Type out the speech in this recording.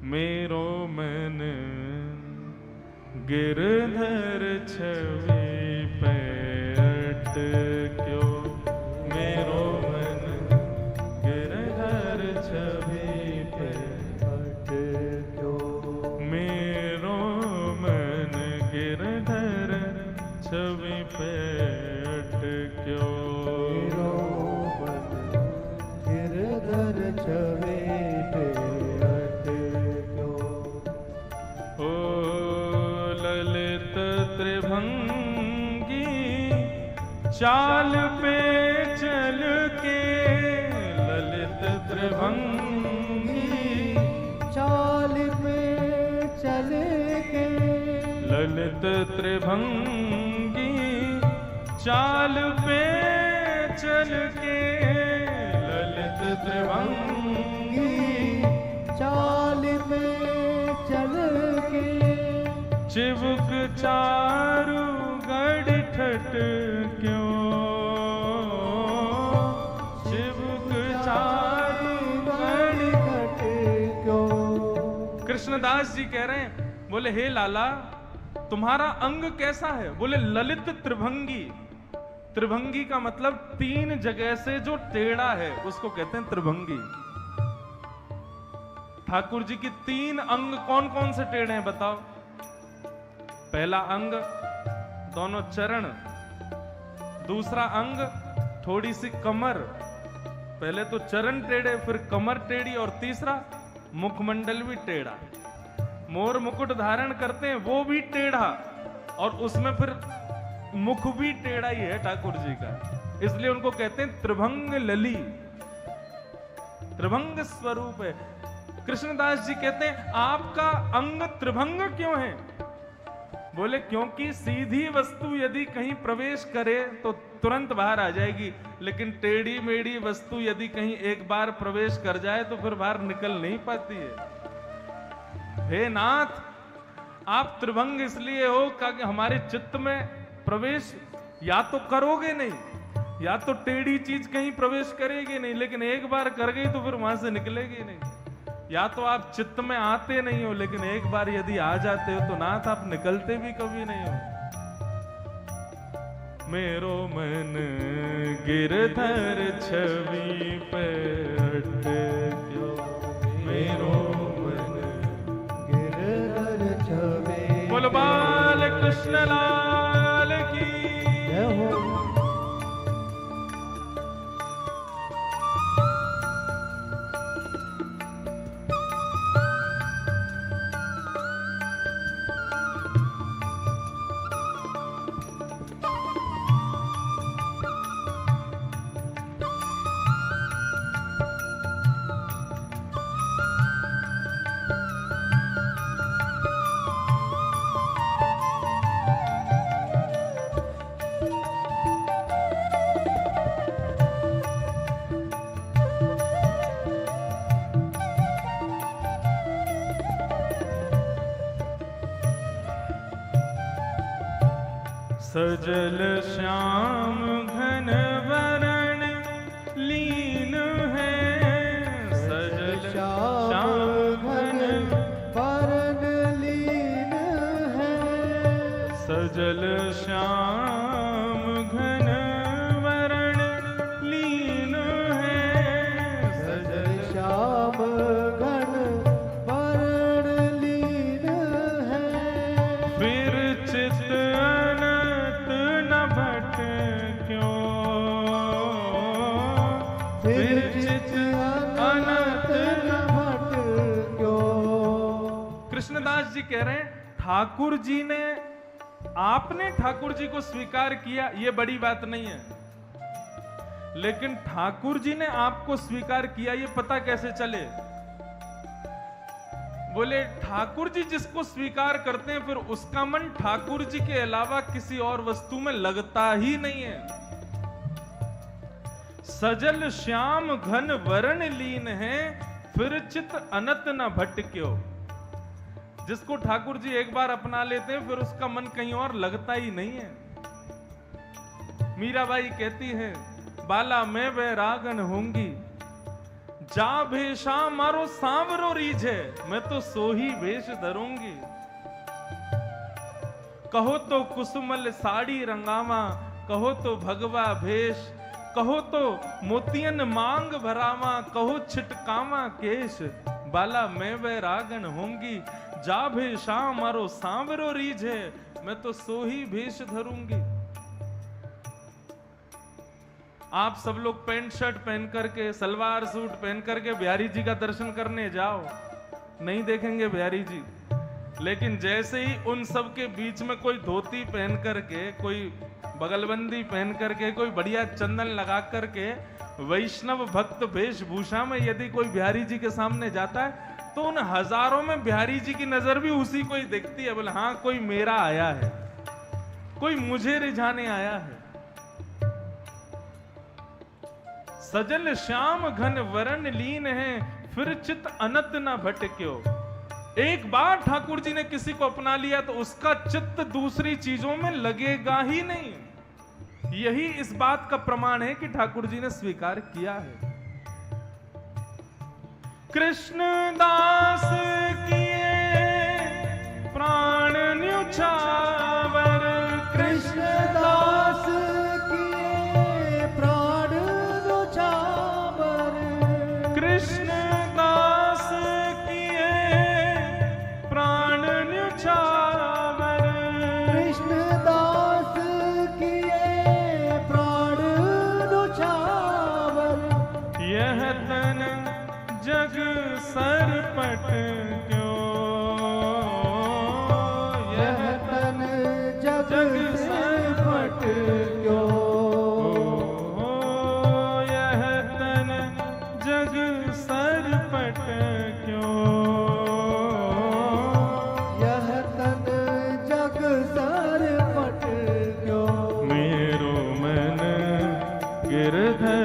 मेरो मन गिरधर छवि पे अटक्यो। मेरो मन गिरधर छवि पे अटक्यो। मेरो मन गिरधर छवि पे अटक्यो। मेरो मन गिरधर छवि पे अटक्यो। ओ ललित त्रिभंगी चाल पे चल के, ललित त्रिभंगी चाल पे चल के, ललित त्रिभंगी चाल पे चल के, ललित त्रिभंगी चाल पे चल के, चिबुक चारु गढ़ ठट क्यों, चिबुक चारु गढ़ ठट क्यों। कृष्णदास जी कह रहे हैं, बोले हे लाला तुम्हारा अंग कैसा है? बोले ललित त्रिभंगी। त्रिभंगी का मतलब 3 जगह से जो टेढ़ा है उसको कहते हैं त्रिभंगी। ठाकुर जी की 3 अंग कौन कौन से टेढ़े हैं बताओ? पहला अंग दोनों चरण, दूसरा अंग थोड़ी सी कमर, पहले तो चरण टेढ़े फिर कमर टेढ़ी, और तीसरा मुखमंडल भी टेढ़ा। मोर मुकुट धारण करते हैं वो भी टेढ़ा, और उसमें फिर मुख भी टेढ़ा ही है ठाकुर जी का, इसलिए उनको कहते हैं त्रिभंग लली, त्रिभंग स्वरूप है। कृष्णदास जी कहते हैं आपका अंग त्रिभंग क्यों है? बोले क्योंकि सीधी वस्तु यदि कहीं प्रवेश करे तो तुरंत बाहर आ जाएगी, लेकिन टेढ़ी मेढ़ी वस्तु यदि कहीं एक बार प्रवेश कर जाए तो फिर बाहर निकल नहीं पाती है। हे नाथ आप त्रिभंग इसलिए हो कि हमारे चित्त में प्रवेश या तो करोगे नहीं, या तो टेढ़ी चीज कहीं प्रवेश करेगी नहीं, लेकिन एक बार कर गई तो फिर वहां से निकलेगी नहीं। या तो आप चित्त में आते नहीं हो, लेकिन एक बार यदि आ जाते हो तो नाथ आप निकलते भी कभी नहीं हो। मेरो मन गिरधर छवि पे अटक्यो, मेरो मन गिरधर छवि। बोल बाल कृष्ण लाल की जय हो। सजल श्याम घन वरण लीन है, सजल श्याम घन वरण लीन है, सजल श्याम घन वरण लीन है, सजल श्याम घन वरण लीन है। फिर चित अनंत न भटक्यो, फिर चित अनंत न भटक्यो। कृष्णदास जी कह रहे हैं ठाकुर जी ने, आपने ठाकुर जी को स्वीकार किया ये बड़ी बात नहीं है, लेकिन ठाकुर जी ने आपको स्वीकार किया ये पता कैसे चले? बोले ठाकुर जी जिसको स्वीकार करते हैं फिर उसका मन ठाकुर जी के अलावा किसी और वस्तु में लगता ही नहीं है। सजल श्याम घन वरण लीन है, फिर चित अनत न भटक्यो। जिसको ठाकुर जी एक बार अपना लेते हैं फिर उसका मन कहीं और लगता ही नहीं है। मीराबाई कहती है बाला मैं वैरागन होंगी, जा भेषा मारो सांवरो रीझे, मैं तो सोही भेष धरूंगी। कहो तो कुसुमल साड़ी रंगावा, कहो तो भगवा भेष, कहो तो मोतियन मांग भरावा, कहो छिटकावा केश, बाला मैं वैरागन होंगी। जा भेषा मारो सांवरो रीझे, मैं तो सोही भेष धरूंगी। आप सब लोग पैंट शर्ट पहन करके, सलवार सूट पहन करके बिहारी जी का दर्शन करने जाओ, नहीं देखेंगे बिहारी जी। लेकिन जैसे ही उन सब के बीच में कोई धोती पहन करके, कोई बगलबंदी पहन करके, कोई बढ़िया चंदन लगा करके, वैष्णव भक्त वेशभूषा में यदि कोई बिहारी जी के सामने जाता है, तो उन हजारों में बिहारी जी की नजर भी उसी को ही देखती है। बोले हाँ, कोई मेरा आया है, कोई मुझे रिझाने आया है। सजल श्याम घन वरण लीन है, फिर चित अनत न भटक्यो। एक बार ठाकुर जी ने किसी को अपना लिया तो उसका चित्त दूसरी चीजों में लगेगा ही नहीं। यही इस बात का प्रमाण है कि ठाकुर जी ने स्वीकार किया है। कृष्ण दास किए प्राण न्योछावर, कृष्ण दास किए प्राण न्योछावर, कृष्ण दास किए प्राण न्योछावर, कृष्ण दास किए प्राण न्योछावर। यह तन जग सरपट क्यों, यह तन जग सरपट क्यों, यह तन जग सरपट क्यों, यह तन जग सरपट क्यों। मेरो मन गिरधर